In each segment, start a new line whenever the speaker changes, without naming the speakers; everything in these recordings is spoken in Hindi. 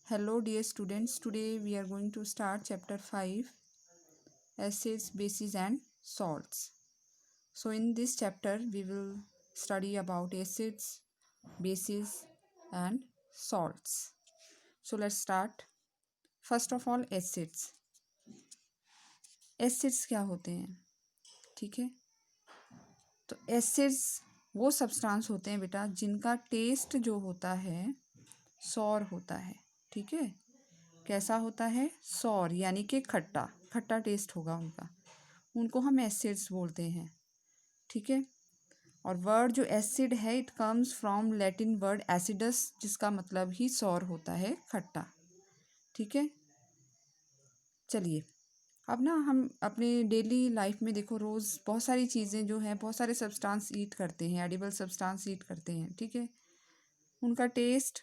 Hello dear students, today we are going to start chapter 5 acids, bases and salts. So in this chapter we will study about acids, bases and salts. So let's start. First of all acids. Acids क्या होते हैं? ठीक है, तो एसिड्स वो सब्सटेंस होते हैं बेटा जिनका टेस्ट जो होता है सौर होता है. ठीक है, कैसा होता है? सौर यानी कि खट्टा खट्टा टेस्ट होगा उनका, उनको हम एसिड्स बोलते हैं. ठीक है, और वर्ड जो एसिड है it comes from Latin word acidus जिसका मतलब ही सौर होता है, खट्टा. ठीक है, चलिए अब ना हम अपने डेली लाइफ में देखो रोज़ बहुत सारी चीज़ें जो हैं, बहुत सारे सब्सटेंस ईट करते हैं, एडिबल सब्सटेंस ईट करते हैं. ठीक है, उनका टेस्ट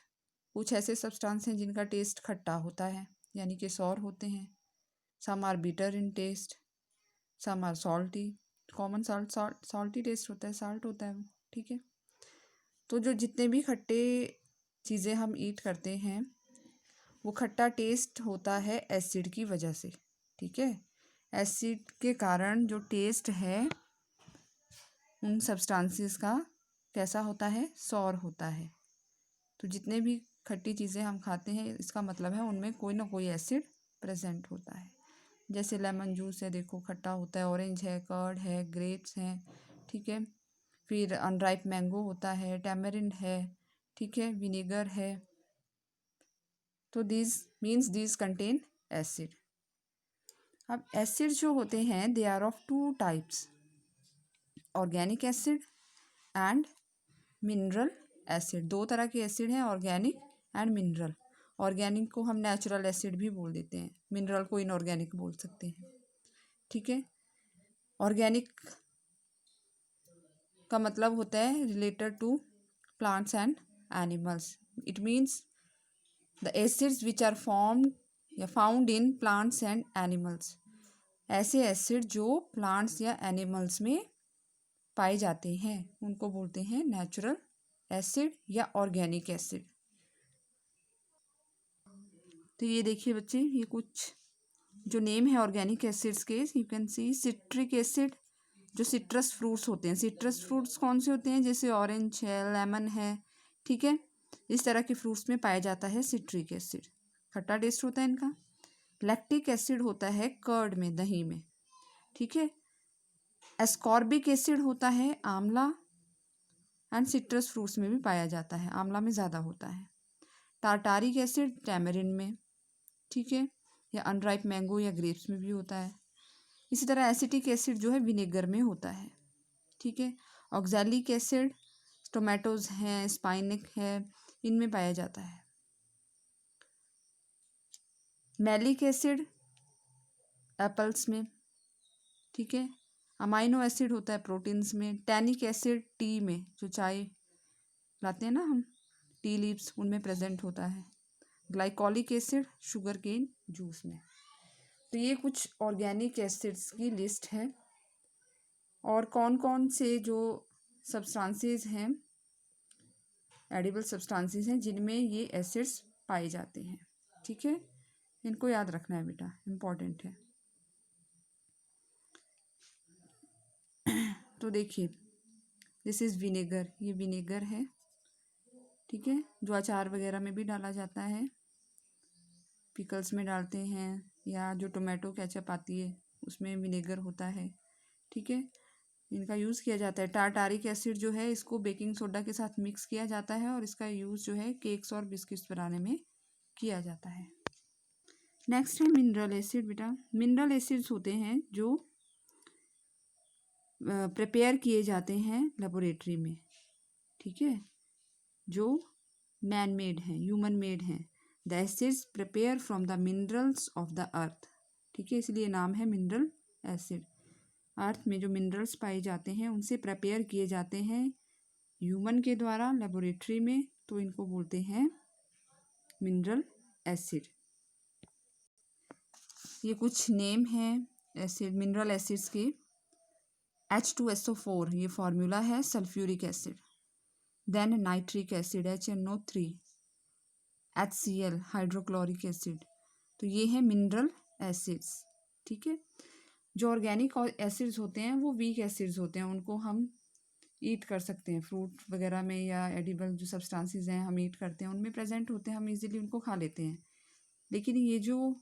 कुछ ऐसे सब्सटेंस हैं जिनका टेस्ट खट्टा होता है यानी कि सौर होते हैं. Some are bitter in taste, some are salty. Common salty taste होता है, साल्ट होता है वो. ठीक है, तो जो जितने भी खट्टे चीज़ें हम ईट करते हैं वो खट्टा टेस्ट होता है एसिड की वजह से. ठीक है, एसिड के कारण जो टेस्ट है उन सब्सटेंसेस का कैसा होता है? सौर होता है. तो जितने भी खट्टी चीज़ें हम खाते हैं इसका मतलब है उनमें कोई ना कोई एसिड प्रेजेंट होता है. जैसे लेमन जूस है, देखो खट्टा होता है, ऑरेंज है, कर्ड है, ग्रेप्स हैं. ठीक है, फिर अनराइप मैंगो होता है, टैमरिंड है. ठीक है, विनेगर है. तो दीज कंटेन एसिड. अब एसिड जो होते हैं they are of two types, organic acid and mineral acid. दो तरह के एसिड हैं, ऑर्गेनिक एंड मिनरल. ऑर्गेनिक को हम नेचुरल एसिड भी बोल देते हैं, मिनरल को इनऑर्गेनिक बोल सकते हैं. ठीक है, ऑर्गेनिक का मतलब होता है related to plants and animals. It means the acids which are formed या found in plants and animals. ऐसे एसिड जो प्लांट्स या एनिमल्स में पाए जाते हैं उनको बोलते हैं नेचुरल एसिड या ऑर्गेनिक एसिड. तो ये देखिए बच्चे, ये कुछ जो नेम है ऑर्गेनिक एसिड्स के, you can see citric acid. जो सिट्रस फ्रूट्स होते हैं, सिट्रस फ्रूट्स कौन से होते हैं? जैसे ऑरेंज है, लेमन है. ठीक है, इस तरह के फ्रूट्स में पाया जाता है सिट्रिक एसिड, खट्टा टेस्ट होता है इनका. लैक्टिक एसिड होता है कर्ड में, दही में. ठीक है, एस्कॉर्बिक एसिड होता है आंवला एंड सिट्रस फ्रूट्स में भी पाया जाता है, आंवला में ज़्यादा होता है. टार्टारिक एसिड टैमरिन में. ठीक है, या अनराइप मैंगो या ग्रेप्स में भी होता है. इसी तरह एसिटिक एसिड जो है विनेगर में होता है. ठीक है, ऑक्सैलिक एसिड टोमेटोज हैं, स्पाइनिक है, इनमें पाया जाता है. मैलिक एसिड एप्पल्स में. ठीक है, अमाइनो एसिड होता है प्रोटीन्स में. टैनिक एसिड टी में, जो चाय लाते हैं ना हम, टी लीव्स, उनमें प्रेजेंट होता है. Glycolic acid sugar cane juice में. तो ये कुछ ऑर्गेनिक एसिड्स की लिस्ट है. और कौन कौन से जो सब्सटेंसेस हैं, एडिबल सब्सटेंसेस हैं जिनमें ये एसिड्स पाए जाते हैं. ठीक है, इनको याद रखना है बेटा, इम्पॉर्टेंट है. तो देखिए दिस इज़ विनेगर, ये विनेगर है. ठीक है, जो अचार वगैरह में भी डाला जाता है, पिकल्स में डालते हैं, या जो टोमेटो केचप आती है उसमें विनेगर होता है. ठीक है, इनका यूज़ किया जाता है. टार्टारिक एसिड जो है इसको बेकिंग सोडा के साथ मिक्स किया जाता है और इसका यूज़ जो है केक्स और बिस्किट्स बनाने में किया जाता है. नेक्स्ट है मिनरल एसिड बेटा. मिनरल एसिड्स होते हैं जो प्रिपेयर किए जाते हैं लेबोरेटरी में. ठीक है, जो मैन मेड हैं, ह्यूमन मेड हैं. The acids prepare from the minerals of the earth. ठीक है, इसलिए नाम है मिनरल एसिड. अर्थ में जो मिनरल्स पाए जाते हैं उनसे प्रिपेयर किए जाते हैं ह्यूमन के द्वारा लेबोरेटरी में, तो इनको बोलते हैं मिनरल एसिड. ये कुछ नेम हैं एसिड, मिनरल एसिड्स के. H2SO4 ये फार्मूला है sulphuric acid. Then nitric acid HNO3, HCl hydrochloric acid, तो ये है मिनरल एसिड्स। ठीक है, जो ऑर्गेनिक एसिड्स होते हैं वो वीक एसिड्स होते हैं, उनको हम ईट कर सकते हैं फ्रूट वगैरह में, या एडिबल जो सब्सटेंसेस हैं हम ईट करते हैं उनमें प्रेजेंट होते हैं, हम इजीली उनको खा लेते हैं। लेकिन ये जो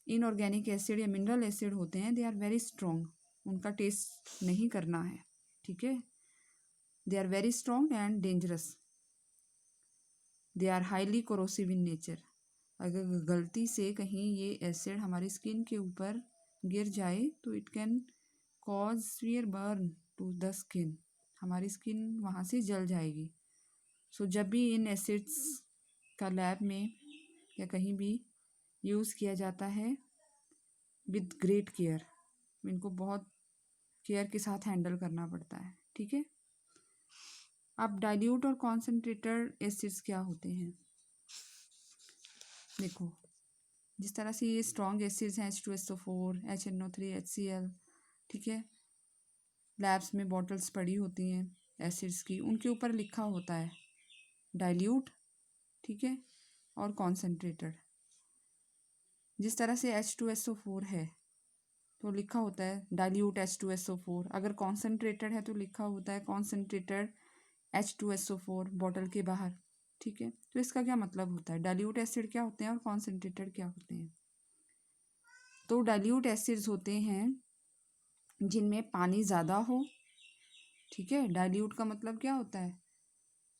इनऑर्गेनिक एसिड या मिनरल एसिड होते हैं, दे आर वेरी स्ट्रॉन्ग, उनका टेस्ट नहीं करना है। ठीक है, they are very strong and dangerous, they are highly corrosive in nature. अगर गलती से कहीं ये एसिड हमारी स्किन के ऊपर गिर जाए तो it can cause severe burn to the skin, हमारी स्किन वहाँ से जल जाएगी। सो जब भी इन एसिड्स का लैब में या कहीं भी यूज़ किया जाता है, विद ग्रेट केयर, इनको बहुत केयर के साथ हैंडल करना पड़ता है। ठीक है, अब डाइल्यूट और कॉन्सेंट्रेटेड एसिड्स क्या होते हैं, देखो जिस तरह से ये स्ट्रॉन्ग एसिड्स हैं H2SO4, HNO3, HCl, ठीक है, लैब्स में बॉटल्स पड़ी होती हैं एसिड्स की, उनके ऊपर लिखा होता है डाइल्यूट, ठीक है, और कॉन्सेंट्रेटेड। जिस तरह से H2SO4 है तो लिखा होता है डाइल्यूट H2SO4, अगर कॉन्सेंट्रेटेड है तो लिखा होता है कॉन्सेंट्रेटेड H2SO4 बॉटल के बाहर। ठीक है, तो इसका क्या मतलब होता है, डाइल्यूट एसिड क्या होते हैं और कॉन्सेंट्रेटेड क्या होते हैं। तो डाइल्यूट एसिड्स होते हैं जिनमें पानी ज़्यादा हो। ठीक है, डाइल्यूट का मतलब क्या होता है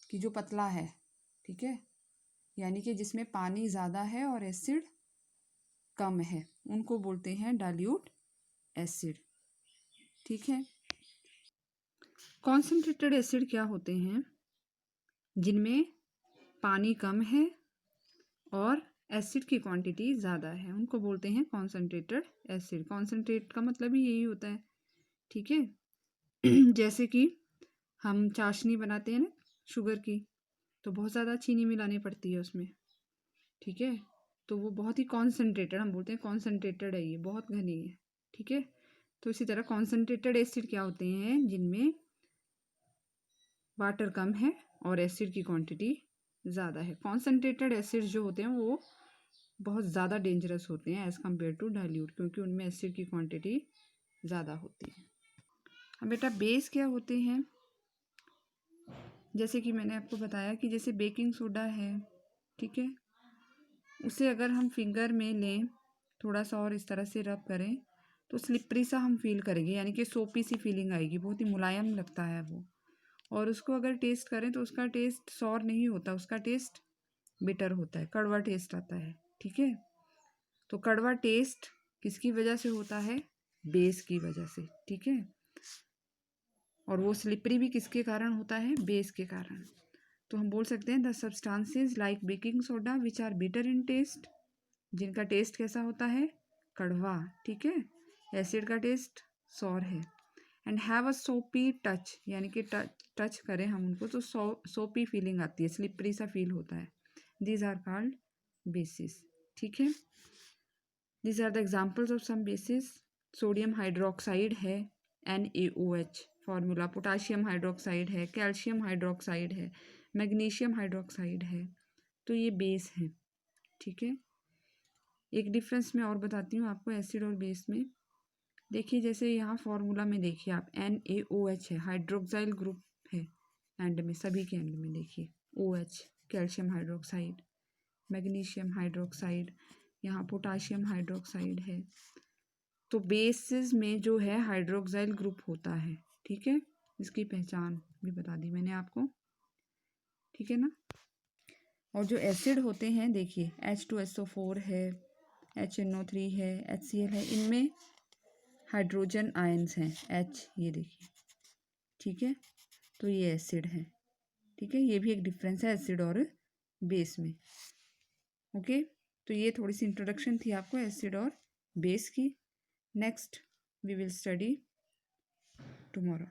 कि जो पतला है, ठीक है, यानी कि जिसमें पानी ज़्यादा है और एसिड कम है, उनको बोलते हैं डाइल्यूट एसिड। ठीक है, कॉन्सेंट्रेटेड एसिड क्या होते हैं, जिनमें पानी कम है और एसिड की क्वांटिटी ज़्यादा है, उनको बोलते हैं कॉन्सेंट्रेटेड एसिड। कॉन्सेंट्रेट का मतलब ही यही होता है। ठीक है, जैसे कि हम चाशनी बनाते हैं ना शुगर की, तो बहुत ज़्यादा चीनी मिलानी पड़ती है उसमें। ठीक है, तो वो बहुत ही कॉन्सेंट्रेटेड, हम बोलते हैं कॉन्सेंट्रेटेड है, ये बहुत घनी है। ठीक है, तो इसी तरह कॉन्सेंट्रेटेड एसिड क्या होते हैं, जिनमें वाटर कम है और एसिड की क्वांटिटी ज़्यादा है। कॉन्सेंट्रेटेड एसिड जो होते हैं वो बहुत ज़्यादा डेंजरस होते हैं एज़ कम्पेयर टू डाइल्यूट, क्योंकि उनमें एसिड की क्वांटिटी ज़्यादा होती है। अब बेटा बेस क्या होते हैं, जैसे कि मैंने आपको बताया कि जैसे बेकिंग सोडा है, ठीक है, उसे अगर हम फिंगर में लें थोड़ा सा और इस तरह से रब करें तो स्लिपरी सा हम फील करेंगे, यानी कि सोपी सी फीलिंग आएगी, बहुत ही मुलायम लगता है वो। और उसको अगर टेस्ट करें तो उसका टेस्ट सॉर नहीं होता, उसका टेस्ट बिटर होता है, कड़वा टेस्ट आता है। ठीक है, तो कड़वा टेस्ट किसकी वजह से होता है, बेस की वजह से। ठीक है, और वो स्लिपरी भी किसके कारण होता है, बेस के कारण। तो हम बोल सकते हैं the substances like baking soda which are bitter in taste, जिनका टेस्ट कैसा होता है, कड़वा। ठीक है, एसिड का टेस्ट सॉर है। And have a soapy touch, यानी कि टच करें हम उनको तो सोपी फीलिंग आती है, स्लिपरी सा फील होता है। These are called bases. ठीक है, these are the examples of some bases. Sodium hydroxide है NaOH फार्मूला, पोटाशियम हाइड्रोक्साइड है, कैल्शियम हाइड्रोक्साइड है, मैग्नीशियम हाइड्रोक्साइड है, तो ये बेस है। ठीक है, एक डिफरेंस मैं और बताती हूँ आपको एसिड और बेस में। देखिए जैसे यहाँ फार्मूला में देखिए आप NaOH है, हाइड्रोक्साइल ग्रुप है एंड में, सभी के एंड में देखिए OH, calcium hydroxide, magnesium hydroxide, यहाँ पोटाशियम हाइड्रोक्साइड है। तो बेसिस में जो है हाइड्रोक्साइल ग्रुप होता है। ठीक है, इसकी पहचान भी बता दी मैंने आपको। ठीक है ना, और जो एसिड होते हैं देखिए H2SO4 है, HNO3 है, HCl है, इनमें हाइड्रोजन आयंस हैं H, ये देखिए। ठीक है, तो ये एसिड है। ठीक है, ये भी एक डिफरेंस है एसिड और बेस में। ओके, तो ये थोड़ी सी इंट्रोडक्शन थी आपको एसिड और बेस की। Next we will study tomorrow.